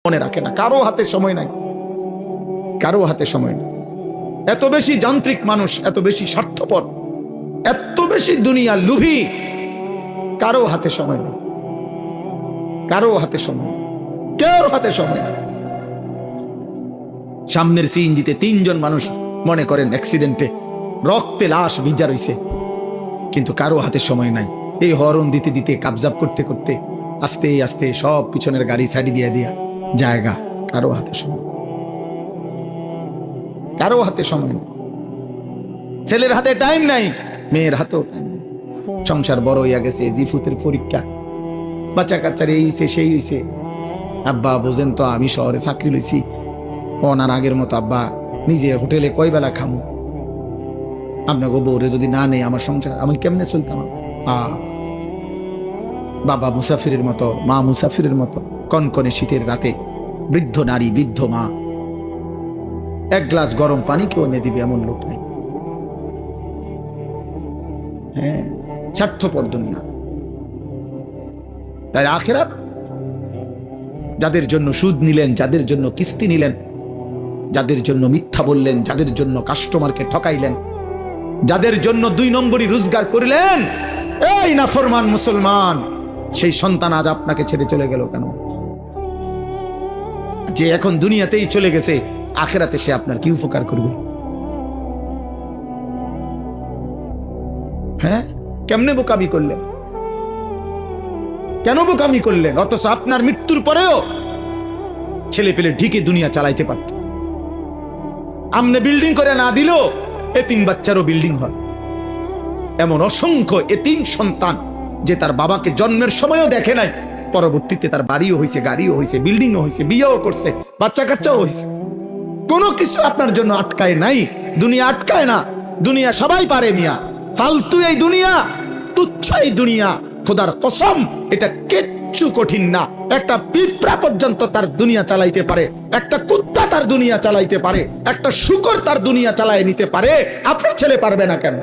মনে রাখে না। কারো হাতে সময় নাই, কারো হাতে সময় নেই। এত বেশি যান্ত্রিক মানুষ, এত বেশি স্বার্থপর, এত বেশি দুনিয়া লোভী, কারো হাতে সময় নেই, কারো হাতে সময় নেই, কারো হাতে সময় নেই। সামনের সিএনজিতে 3 জন মানুষ মনে করেন অ্যাক্সিডেন্টে রক্তে লাশ ভিজা রইছে, কিন্তু কারো হাতে সময় নাই। এই হরন দিতে দিতে কাবজাব করতে করতে আস্তে আস্তে সব পিছনের গাড়ি সাইডে দিয়ে দিয়া জায়গা। কারো হাতে সময়, কারো হাতে সময় নেই। ছেলের হাতে টাইম নাই, মেয়ের হাতেও টাইম নেই। সংসার বড় হইয়া গেছে, জিফুতের পরীক্ষা, বাচ্চা কাচ্চার এই হইছে সেই হইছে। আব্বা বোঝেন তো, আমি শহরে চাকরি লইছি, ওনার আগের মতো আব্বা নিজের হোটেলে কয় বেলা খামু, আপনাকে বউরে যদি না নেই আমার সংসার আমি কেমনে চলতাম। বাবা মুসাফিরের মতো, মা মুসাফিরের মতো, কনকনে শীতের রাতে বৃদ্ধ নারী, বৃদ্ধ মা 1 গ্লাস গরম পানি কেউ এনে দিবে এমন লোক নেই। হ্যাঁ, স্বার্থপর দুনিয়া। তাই আখিরাত, যাদের জন্য সুদ নিলেন, যাদের জন্য কিস্তি নিলেন, যাদের জন্য মিথ্যা বললেন, যাদের জন্য কাস্টমারকে ঠকাইলেন, যাদের জন্য 2 নম্বরই রোজগার করিলেন, এই নাফরমান মুসলমান, সেই সন্তান আজ আপনাকে ছেড়ে চলে গেল কেন? যে এখন দুনিয়াতেই চলে গেছে, আখিরাতে সে আপনার কি উপকার করবে? হ্যাঁ, কেমনে বোকামি করলেন? কেন বোকামি করলেন? অথচ আপনার মৃত্যুর পরেও ছেলে পেলে ঢিকে দুনিয়া চালাইতে পারত। আমনে বিল্ডিং করে না দিল, এতিম বাচ্চারও বিল্ডিং হয়। এমন অসংখ্য এতিম সন্তান যে তার বাবাকে জন্মের সময়ও দেখে নাই, পরবর্তীতে তার বাড়িও হয়েছে, গাড়িও হয়েছে, বিল্ডিংও হয়েছে, বিয়েও করছে, বাচ্চা কাচ্চাও হয়েছে। কোনো কিছু আপনার জন্য আটকায় নাই। দুনিয়া আটকায় না, দুনিয়া সবাই পারে মিয়া। ফালতু এই দুনিয়া, তুচ্ছ এই দুনিয়া, খোদার কসম এটা কিচ্ছু কঠিন না। একটা পিঁপড়া পর্যন্ত তার দুনিয়া চালাইতে পারে, একটা কুত্তা তার দুনিয়া চালাইতে পারে, একটা শূকর তার দুনিয়া চালায় নিতে পারে। আপনার ছেলে পারবে না কেন?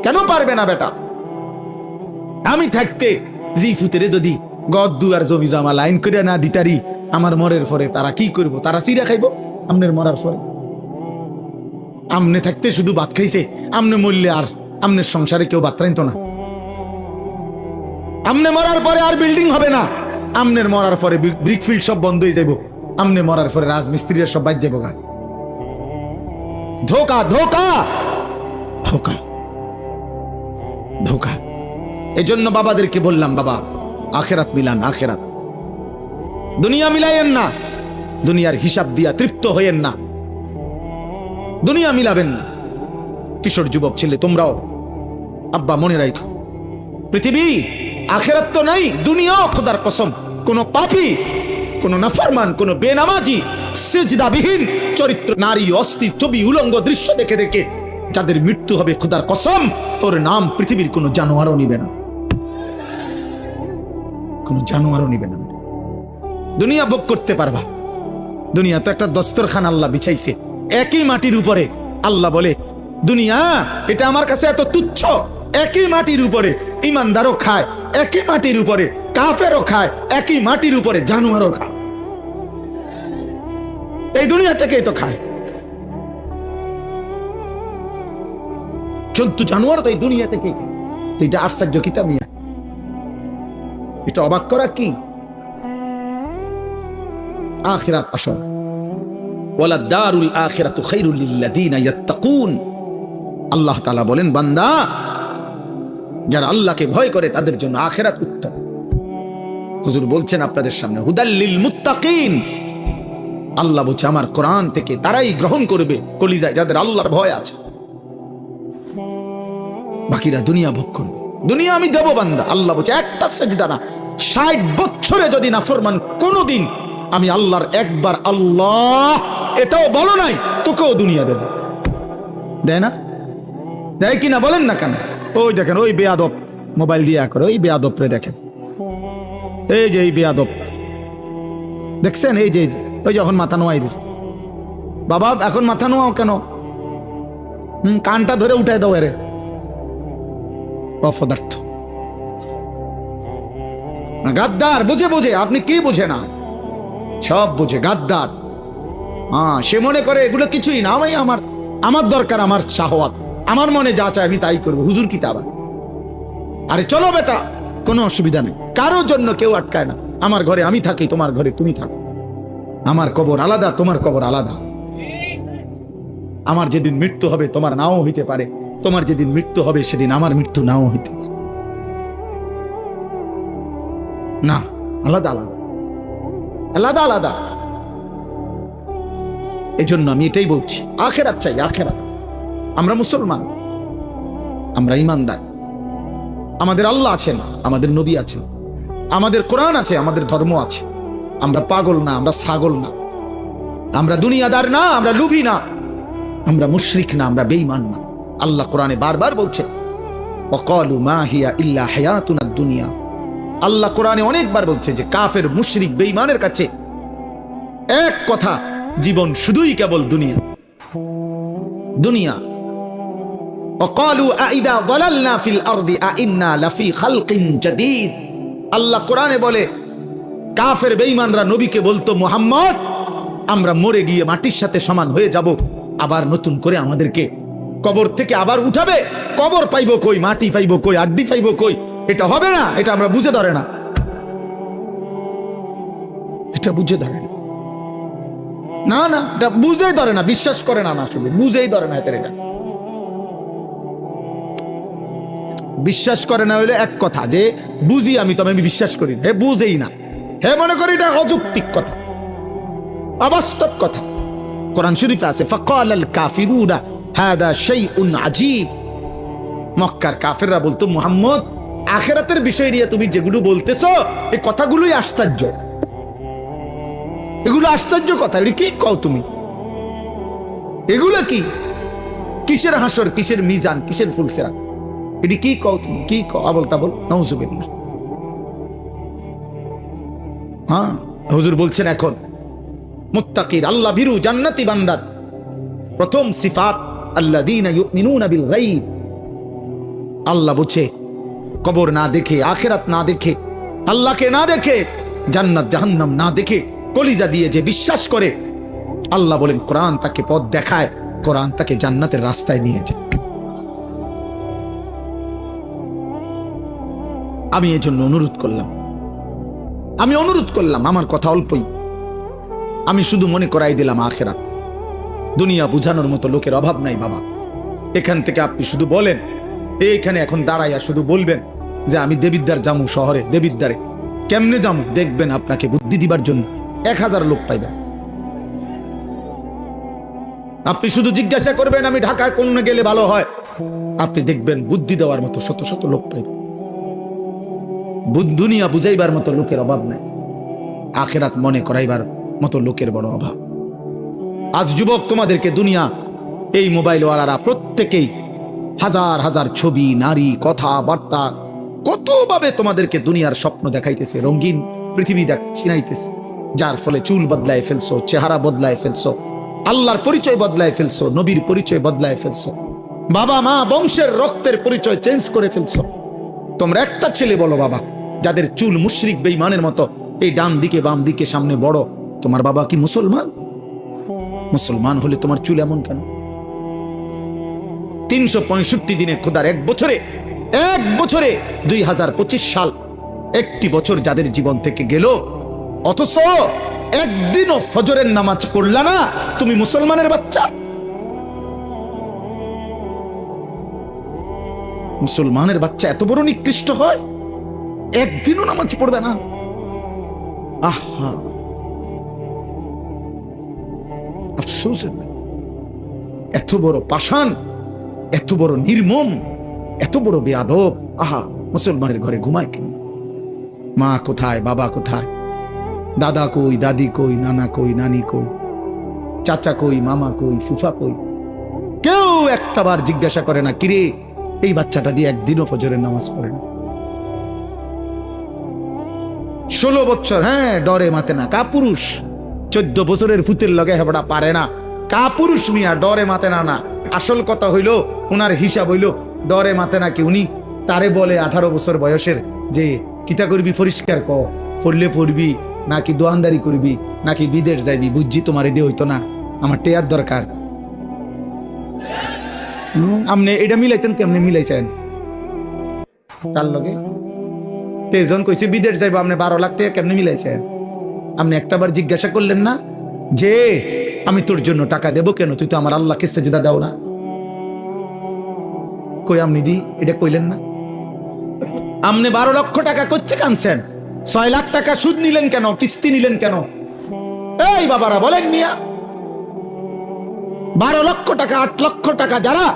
কেন পারবে না বেটা? আমি থাকতে জিফুতেরে যদি গদ দুয়ার জমি জমা লাইন করে না দিতারি, আমার মরের পরে তারা কি করবো? তারা চিরা খাইব আমনের মরার পরে। আমনে থাকতে শুধু ভাত খাইছে, আমনে মরলে আর আমনের সংসারে কেউ ভাত রাইতো না। আমনে মরার পরে আর বিল্ডিং হবে না, আমনের মরার পরে ব্রিকফিল্ড সব বন্ধ হয়ে যাইব, আমনে মরার পরে রাজমিস্ত্রিরা সব বাইর যাবো গা। ধোকা, ধোকা, ধোকা, ধোকা। এই জন্য বাবাদেরকে বললাম, বাবা আখেরাত মিলান, আখেরাত। দুনিয়া মিলাইয়েন না, দুনিয়ার হিসাব দিয়া তৃপ্ত হইয়েন না, দুনিয়া মিলাবেন না। কিশোর যুবক ছেলে তোমরাও আব্বা মনে রাখো, পৃথিবী আখেরাত তো নাই, দুনিয়াও খোদার কসম কোন পাপী, কোন নাফরমান, কোন বেনামাজি, সিজদাবিহীন চরিত্র নারী, অস্থি, ছবি, উলঙ্গ দৃশ্য দেখে দেখে যাদের মৃত্যু হবে, খোদার কসম তোর নাম পৃথিবীর কোন জানোয়ারও নিবে না, কোন জানোয়ারও নিবে না। দুনিয়া ভোগ করতে পারবা, দুনিয়া তো একটা দস্তরখান আল্লাহ বিছাইছে একই মাটির উপরে। আল্লাহ বলে দুনিয়া এটা আমার কাছে এত তুচ্ছ, একই মাটির উপরে ইমানদারও খায়, একই মাটির উপরে কাফেরও খায়, একই মাটির উপরে জানোয়ারও খায়। এই দুনিয়া থেকেই তো খায় জন্তু জানোয়ার, তো এই দুনিয়া থেকেই খায়। তো এটা আশ্চর্য কিতাব মিয়া, এটা অবাক করা কি? আখিরাত আসল, ওয়ালা দারুল আখিরাতু খায়রুল লিল্লাযিনা ইয়াত্তাকুন। আল্লাহ তাআলা বলেন, বান্দা যারা আল্লাহকে ভয় করে তাদের জন্য আখিরাত উত্তম। হুজুর বলছেন আপনাদের সামনে, হুদাল লিল মুত্তাকিন। আল্লাহ বলছে আমার কোরআন থেকে তারাই গ্রহণ করবে কলিজায় যাদের আল্লাহর ভয় আছে, বাকিরা দুনিয়া ভোগ করবে। দুনিয়া আমি দেব বান্দা, আল্লাহ বলছে একটা সেজদা না, 60 বছরে যদি নাফরমান কোনদিন আমি আল্লাহর একবার আল্লাহ এটাও বলো নাই, তোকেও দুনিয়া দেব। দেয় না? দেয় কিনা বলেন না কেন? ওই দেখেন ওই বেয়াদব মোবাইল দিয়া করে, ওই বেয়াদব রে দেখেন, এই যে এই বেয়াদব দেখছেন, এই যে ওই যখন মাথা নোয়াই দিস, বাবা এখন মাথা নোয়াও কেন? কানটা ধরে উঠাই দাও এরে, অপদার্থ। না গাদ্দার, বুঝে বুঝে। আপনি কি বুঝে না? সব বুঝে, গাদ্দার। সে মনে করে এগুলো কিছুই না। আমার দরকার আমার শাহওয়াত, আমার মনে যা চায় আমি তাই করবো। হুজুর কি তা আবার? আরে চলো বেটা, কোনো অসুবিধা নেই, কারোর জন্য কেউ আটকায় না। আমার ঘরে আমি থাকি, তোমার ঘরে তুমি থাকো। আমার কবর আলাদা, তোমার কবর আলাদা। আমার যেদিন মৃত্যু হবে তোমার নাও হইতে পারে, তোমার যেদিন মৃত্যু হবে সেদিন আমার মৃত্যু নাও হইতে পারে। না, আলাদা আলাদা, আলাদা আলাদা। এই জন্য আমি এটাই বলছি, আখেরাত চাই, আখেরাত। আমরা মুসলমান, আমরা ইমানদার। আমাদের আল্লাহ আছেন, আমাদের নবী আছেন, আমাদের কোরআন আছে, আমাদের ধর্ম আছে। আমরা পাগল না, আমরা ছাগল না, আমরা দুনিয়াদার না, আমরা লুভি না, আমরা মুশরিক না, আমরা বেঈমান না। আল্লাহ কোরআনে বারবার বলছেন ওয়াকালু মা হিয়া ইল্লা হায়াতুনাদ দুনিয়া। আল্লাহ কোরআনে অনেকবার বলছে যে কাফের, মুশরিক, বেঈমানের কাছে এক কথা, জীবন শুধুই কেবল দুনিয়া, দুনিয়া। ওয়াকালু আইদা যালালনা ফিল আরদি আইন্না লাফি খালকিন জাদীদ। আল্লাহ কোরআনে বলে কাফের বেঈমানরা নবীকে বলতো, মুহাম্মদ আমরা মরে গিয়ে মাটির সাথে সমান হয়ে যাব, আবার নতুন করে আমাদেরকে কবর থেকে আবার উঠাবে। কবর পাইবো কই, মাটি পাইবো কই, আড্ডি পাইবো কই? এটা হবে না, এটা আমরা বুঝে ধরে না, এটা বুঝে ধরে না। না না, এটা বুঝেই ধরে না, বিশ্বাস করে না। না আসলে বুঝেই ধরে না। এদের এটা বিশ্বাস করে না হইলে এক কথা, যে বুঝি আমি, তবে আমি বিশ্বাস করি না। হে বুঝেই না, হে মনে করি এটা অযৌক্তিক কথা, অবাস্তব কথা। কোরআন শরীফে আছে ফাকালাল কাফিরুনা হাদা শাইউন আজীব। মক্কার কাফেররা বলতো, মুহাম্মদ আখিরাতের বিষয় নিয়ে তুমি যেগুলো বলতেছো এই কথাগুলোই আশ্চর্য, এগুলো আশ্চর্য কথা। এগুলো কি কও তুমি? এগুলো কি? কিসের হাসর, কিসের মিজান, কিসের ফুলসেরা? এটি কি কও তুমি? কি কও? আবল তাবল, নাউজুবিল্লাহ। হুজুর বলছেন এখন মুত্তাকির, আল্লাহ ভীরু, জান্নাতি বান্দার প্রথম সিফাত আল্লাযীনা ইউমিনুনা বিল গায়ব। আল্লাহ বুঝে, কবর না দেখে, আখিরাত না দেখে, আল্লাহকে না দেখে, জান্নাত জাহান্নাম না দেখে কলিজা দিয়ে যে বিশ্বাস করে, আল্লাহ বলেন কোরআন তাকে পথ দেখায়, কোরআন তাকে জান্নাতের রাস্তায় নিয়ে যায়। আমি এই জন্য অনুরোধ করলাম, আমার কথা অল্পই, আমি শুধু মনে করাই দিলাম আখিরাত। দুনিয়া বুঝানোর মতো লোকের অভাব নাই বাবা। এখান থেকে আপনি শুধু বলেন, এইখানে এখন দাঁড়াইয়া শুধু বলবেন যে আমি দেবিদ্বার জামু, শহরে দেবিদ্বারে কেমনে জামু, দেখবেন আপনাকে বুদ্ধি দিবার জন্য 1000 লোক পাইবেন। আপনি শুধু জিজ্ঞাসা করবেন আমি ঢাকায় কোন গেলে ভালো হয়, আপনি দেখবেন বুদ্ধি দেওয়ার মতো শত শত লোক পাইবেন। দুনিয়া বুঝাইবার মতো লোকের অভাব নাই, আখিরাত মনে করাইবার মতো লোকের বড় অভাব। আজ যুবক তোমাদেরকে দুনিয়া, এই মোবাইলওয়ালারা প্রত্যেকেই হাজার হাজার ছবি, নারী, কথা বার্তা, কতভাবে তোমাদেরকে দুনিয়ার স্বপ্ন দেখাইতেছে, রঙিন পৃথিবী চিনাইতেছে, যার ফলে চুল বদলায় ফেলছো, চেহারা বদলায় ফেলছো, আল্লাহর পরিচয় বদলায় ফেলছো, নবীর পরিচয় বদলায় ফেলছো, বাবা মা বংশের রক্তের পরিচয় চেঞ্জ করে ফেলছো। তোমরা একটা ছেলে বলো বাবা, যাদের চুল মুশরিক বেঈমানের মতো, এই ডান দিকে বাম দিকে সামনে বড়, তোমার বাবা কি মুসলমান? মুসলমান হলে তোমার চুল এমন কেন? 365 দিনে খোদার এক বছরে 2025 সাল, একটি বছর যাদের জীবন থেকে গেল, অথচ একদিনও ফজরের নামাজ পড়লা না, তুমি মুসলমানের বাচ্চা? মুসলমানের বাচ্চা এত বড় নিকৃষ্ট হয়, একদিনও নামাজ পড়বে না? আহা, আফসোস। এত বড় পাষাণ, এত বড় নির্মম, এত বড় বেয়াদব। আহা, মুসলমানের ঘরে ঘুমায় কেন? মা কোথায়, বাবা কোথায়, দাদা কই, দাদি কই, নানা কই, নানি কই, চাচা কই, মামা কই, ফুফা কই? কেউ একটাবার জিজ্ঞাসা করে না, কিরে এই বাচ্চাটা দিয়ে একদিনও ফজরের নামাজ পড়ে না? 16 বছর, হ্যাঁ, ডরে মাতে না, কাপুরুষ। 14 বছরের ফুতের লগে হেবড়া পারে না, কাপুরুষ মিয়া, ডরে মাতে না। না, আসল কথা হইল, উনার হিসাব হইল ডরে মাতে না কি, উনি তারে বলে 18 বছর বয়সের যে কিতা করবি পরিষ্কার ক, পড়লে পড়বি নাকি দোয়ানদারি করবি নাকি বিদেশ যাইবি? বুঝছি তোমার দিয়ে হইতো না, আমার টেয়ার দরকার। আপনি এটা মিলাইতেন কেমনে মিলাইছেন তার লগে? তেজন কইছে বিদেশ যাইবো, আপনি 12 লাখ টাকা কেমনে মিলাইছেন? আপনি একটাবার জিজ্ঞাসা করলেন না যে আমি তোর জন্য টাকা দেবো কেন, তুই তো আমার আল্লাহকে সেজদা দাও না? কই আপনি দি এটা কইলেন না? আপনি 12 লক্ষ টাকা করতে কানছেন, 6 লাখ টাকা সুদ নিলেন কেন, কিস্তি নিলেন কেন? এই বাবারা বলেন মিয়া, 12 লক্ষ টাকা 8 লক্ষ টাকা যারা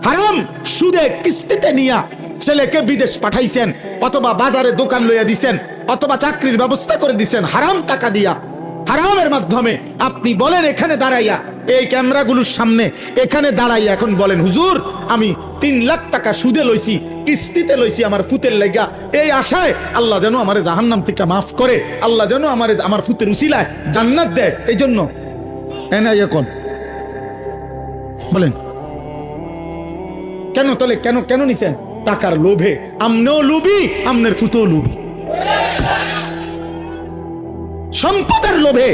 হারাম সুদে কিস্তিতে নিয়া ছেলেকে বিদেশ পাঠাইছেন, অথবা বাজারে দোকান লইয়া দিছেন, অথবা চাকরির ব্যবস্থা করে দিছেন হারাম টাকা দিয়া, হারামের মাধ্যমে, আপনি বলেন এখানে দাঁড়াইয়া, এই ক্যামেরাগুলোর সামনে এখানে দাঁড়াইয়া এখন বলেন হুজুর আমি 3 লাখ টাকা সুদে লইছি, কিস্তিতে লইছি আমার ফুতের লাগা, এই আশায় আল্লাহ যেন আমার জাহান্নাম থেকে মাফ করে, আল্লাহ যেন আমার ফুতের উসিলায় জান্নাত দেয়, এই জন্য এনাই এখন বলেন কেন? তাহলে কেন কেন নিছেন? টাকার লোভে। আমনেও লুবি, আমনের ফুতেও লুবি, সম্পদের লোভে,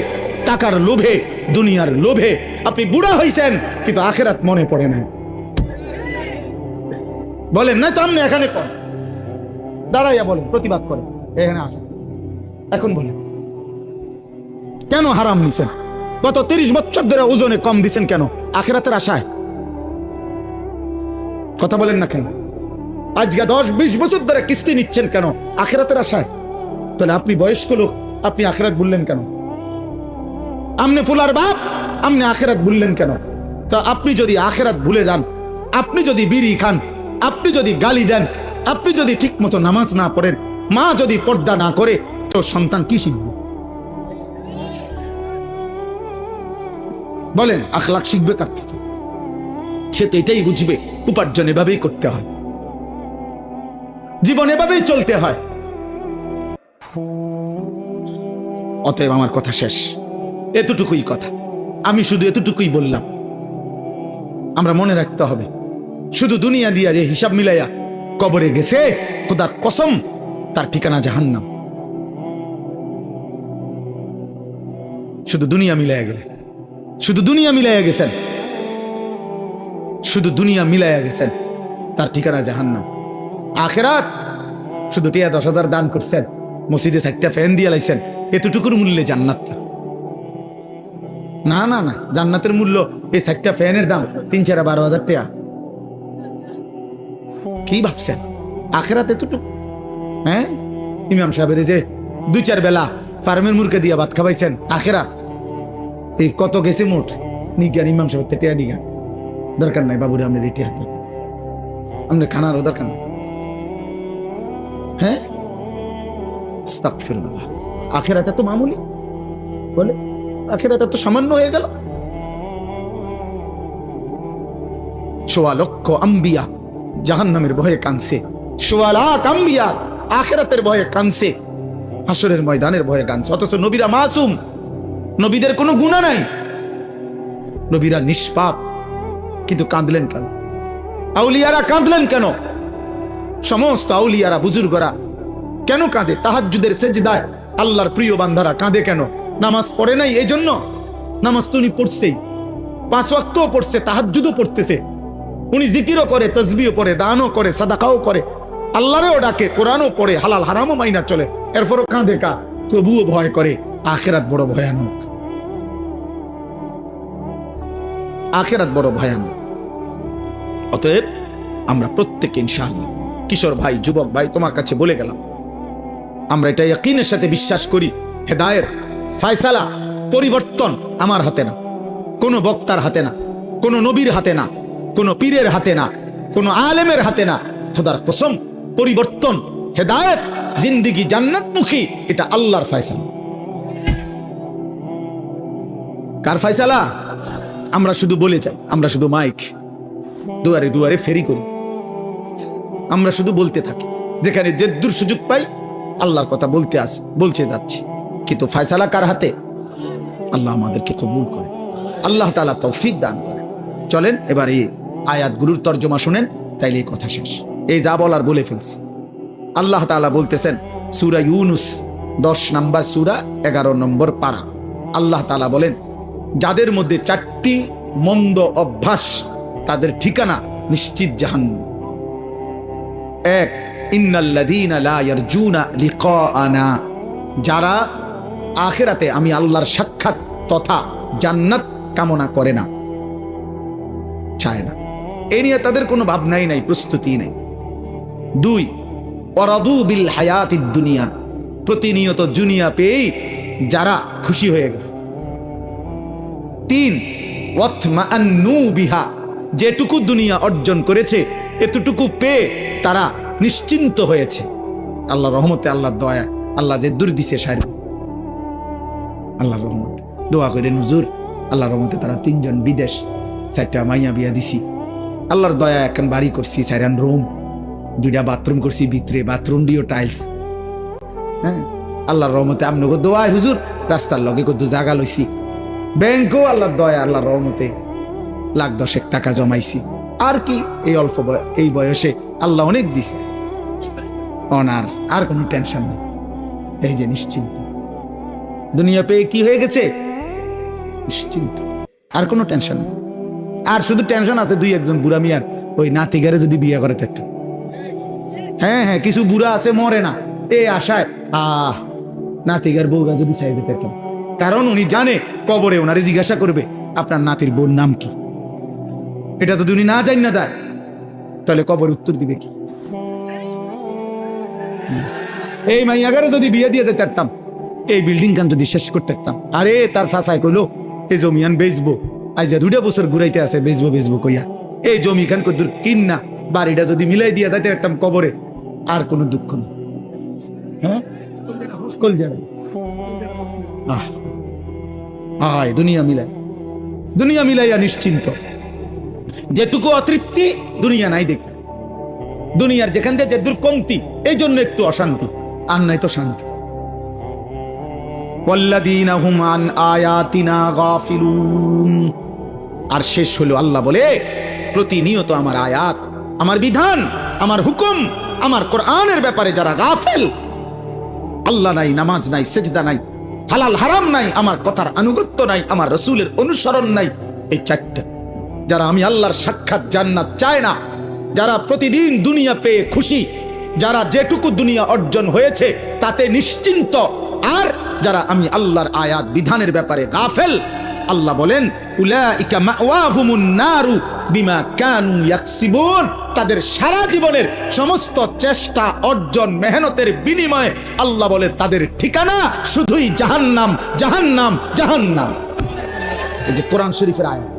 টাকার লোভে, দুনিয়ার লোভে আপনি বুড়া হইছেন, কিন্তু আখিরাত মনে পড়ে না। বলেন না তো আপনি এখানে কম দাঁড়াইয়া বলেন, প্রতিবাদ করেন, এখানে আসেন এখন বলেন কেন হারাম নিছেন? গত 30 বছর ধরে ওজনে কম দিছেন কেন? আখিরাতের আশায়। কথা বলেন না কেন? আজকে 10-20 বছর ধরে কিস্তি নিচ্ছেন কেন? আখিরাতের আশায়। তাহলে আপনি বয়স্ক লোক, আপনি আখিরাত ভুললেন কেন? আপনি ফুলার বাপ, আপনি আখিরাত ভুললেন কেন? তা আপনি যদি আখিরাত ভুলে যান, আপনি যদি বিড়ি খান, আপনি যদি গালি দেন, আপনি যদি ঠিক মতো নামাজ না পড়েন, মা যদি পর্দা না করে, তো সন্তান কি শিখবে? বলেন আখলাক শিখবে কার থেকে? সে তো এটাই বুঝবে উপার্জন এভাবেই করতে হয়, জীবন এভাবেই চলতে হয়। অতএব আমার কথা শেষ, এতটুকুই কথা, আমি শুধু এতটুকুই বললাম। আমরা মনে রাখতে হবে, শুধু দুনিয়া দিয়া যে হিসাব মিলাইয়া কবরে গেছে, খোদার কসম তার ঠিকানা জাহান্নাম। শুধু দুনিয়া মিলাইয়া গেলে, শুধু দুনিয়া মিলাইয়া গেছেন, শুধু দুনিয়া মিলাইয়া গেছেন, তার ঠিকানা জাহান্নাম। আখিরাত শুধু 10,000 দান করছেন, মসজিদে 4টা ফ্যান দিয়ে লাইছেন, এতটুকুর মূল্যে জান্নাত না। না না, জান্নাতের মূল্য এই 4টা ফ্যানের দাম 3-4-12,000 টাকা। কি ভাবছেন আখিরাত এতটুকু? হ্যাঁ, ইমাম সাহেবের যে 2-4 বেলা ফার্মের মুরগি দিয়া ভাত খাওয়াইছেন, আখিরাত এই কত গেছে মোট নিজ্ঞান ইমাম সাহেব টেয়া নিজ্ঞান দরকার নাই বাবুরে, আপনি রেটি হাত আপনার খানারও দরকার নাই। হ্যাঁ, আস্তাগফিরুল্লাহ। আখিরাত এত মামুলি বলে, আখিরাত এত সামান্য হয়ে গেল। 1.25 লক্ষ আম্বিয়া জাহান্নামের ভয়ে কাঁদছে, 1.25 লাখ আম্বিয়া আখিরাতের ভয়ে কাঁদছে, হাসরের ময়দানের ভয়ে কাঁদছে। অথচ নবীরা মাসুম, নবীদের কোনো গুনাহ নাই, নবীরা নিষ্পাপ, কিন্তু কাঁদলেন কেন? আউলিয়ারা কাঁদলেন কেন? সমস্ত আউলিয়ারা বুজুর্গরা কেন কাঁদে? তাহাজ্জুদের সেজদায় আল্লাহর প্রিয় বান্দারা কাঁদে কেন? নামাজ পড়ে নাই এই জন্য? নামাজ তো উনি পড়ছেই, 5 ওয়াক্তও পড়ছে, তাহাজ্জুদও পড়তেছে, উনি জিকিরও করে, তাসবিহও পড়ে, দানও করে, সাদাকাও করে, আল্লাহরেও ডাকে, কোরআনও পড়ে, হালাল হারামও মাইনা চলে, এরপরও কাঁদে কা? তবুও ভয় করে। আখিরাত বড় ভয়ানক, আখিরাত বড় ভয়ানক। অতএব আমরা প্রত্যেকে ইনশাআল্লাহ, কিশোর ভাই, যুবক ভাই, তোমার কাছে বলে গেলাম, আমরা এটা ইয়াকিনের সাথে বিশ্বাস করি, হেদায়েত, ফয়সালা, পরিবর্তন আমার হাতে না, কোনো বক্তার হাতে না, কোনো নবীর হাতে না, কোনো পীরের হাতে না, কোনো আলেমের হাতে না। খোদার কসম, পরিবর্তন, হেদায়েত, জিন্দেগি জান্নাতমুখী, এটা আল্লাহর ফয়সালা। কার ফয়সালা? আমরা শুধু বলে যাই, আমরা শুধু মাইক দুয়ারে দুয়ারে ফেরি করি, আমরা শুধু বলতে থাকি, যেখানে যে দূর সুযোগ পাই আল্লাহর কথা বলতে যাচ্ছি, কিন্তু ফয়সালা কার হাতে? আল্লাহ আমাদেরকে কবুল করে, আল্লাহ তাআলা তৌফিক দান করে। চলেন এবার এই আয়াতগুলোর তর্জমা শুনেন, তাইলে এই কথা শেষ। এই যা বলার বলে ফেলছি। আল্লাহ তাআলা বলতেছেন, সূরা ইউনুস 10 নম্বর সূরা 11 নম্বর পারা। আল্লাহ তাআলা বলেন, যাদের মধ্যে 4টি মন্দ অভ্যাস, তাদের ঠিকানা নিশ্চিত জাহান্নাম। 1, ইন্নাল্লাযীনা লা ইয়ারজুনা লিকাআনা, যারা আখিরাতে আমি আল্লাহর সাক্ষাৎ তথা জান্নাত কামনা করে না, চায় না, এ নিয়ে তাদের কোনো ভাবনাই নাই, প্রস্তুতি নাই। 2, ওয়ারাদু বিল হায়াতিদ দুনিয়া, প্রতিনিয়ত দুনিয়া পেয়েই যারা খুশি হয়ে গেছে। 3, ওয়াতমাআন্নু বিহা, যেটুকু দুনিয়া অর্জন করেছে এতটুকু পেয়ে তারা নিশ্চিন্ত হয়েছে। আল্লাহর রহমতে, আল্লাহর দয়া, আল্লাহ যে দূর দিছে সারি, আল্লাহর রহমতে দোয়া করে হুজুর, আল্লাহর রহমতে তারা 3 জন বিদেশ, 4টা মাইয়া বিয়া দিছি, আল্লাহর দয়া এখন বাড়ি করছি, 4 রুম, 2টা বাথরুম করছি, ভিতরে বাথরুম দিও টাইলস। হ্যাঁ, আল্লাহর রহমতে আপনাকে দোয়া হুজুর, রাস্তার লগে কত জায়গা লইছি, ব্যাংকও আল্লাহর দয়া, আল্লাহর রহমতে লাখ 10 টাকা জমাইছি। আর কি, এই অল্প এই বয়সে আল্লাহ অনেক দিছে, অনার আর কোনো টেনশন নেই। এই যে নিশ্চিন্ত, দুনিয়া পেয়ে কি হয়ে গেছে, নিশ্চিন্ত, আর কোনো টেনশন নেই। আর শুধু টেনশন আছে 2-1 বুড়া মিয়ার, ওই নাতিগারে যদি বিয়ে করে থাকত। হ্যাঁ হ্যাঁ, কিছু বুড়া আছে মরে না এই আশায়, নাতিগার বউরা যদি চাই যেতে পারতাম, কারণ উনি জানে কবরে ওনারে জিজ্ঞাসা করবে আপনার নাতির বোন নাম কি। এটা যদি উনি না যায় তাহলে কবর উত্তর দিবে কি? এই মাইয়াগারে যদি বিয়ে দিয়ে যেতে পারতাম, এই বিল্ডিং খান যদি শেষ করতে পারতাম, আরে তার চাচাই কইলো এই জমিয়ান বেচবো, আজ 2 বছর ঘুরাইতে আছে, বেচবো কইয়া এই জমি খান কদ্দুর কিন না, বাড়িটা যদি মিলাই দিয়া যাইতে পারতাম কবরে, আর কোনো দুঃখ নেই। হ্যাঁ, কল যাবে দুনিয়া মিলাইয়া নিশ্চিন্ত। যেটুকু অতৃপ্তি দুনিয়া নাই দেখি, দুনিয়ার যেখান থেকে যে দুর্কমতি, এই জন্য একটু অশান্তি, আর নাই তো শান্তি। ওয়াল্লাযীনা হুম আন আয়াতিনা গাফিলুন, আর শেষ হলো আল্লাহ বলে, প্রতিনিয়ত আমার আয়াত, আমার বিধান, আমার হুকুম, আমার কোরআনের ব্যাপারে যারা গাফেল, আল্লাহ নাই, নামাজ নাই, সেজদা নাই, হালাল হারাম নাই, আমার কথার আনুগত্য নাই, আমার রাসূলের অনুসরণ নাই, এই 4টা, যারা আমি আল্লাহর সাক্ষাৎ জান্নাত চায় না, যারা প্রতিদিন দুনিয়া পেয়ে খুশি, যারা যেটুকু দুনিয়া অর্জন হয়েছে তাতে নিশ্চিন্ত, আর যারা আমি আল্লাহর আয়াত বিধানের ব্যাপারে গাফেল, আল্লাহ বলেন উলাইকা মাওয়াহুমুন নারু বিমা কানু ইয়াকসিবুন, তাদের সারা জীবনের সমস্ত চেষ্টা, অর্জন, মেহনতের বিনিময়ে আল্লাহ বলে তাদের ঠিকানা শুধুই জাহান্নাম, জাহান্নাম, জাহান্নাম। এই যে কোরআন শরীফের আয়াত।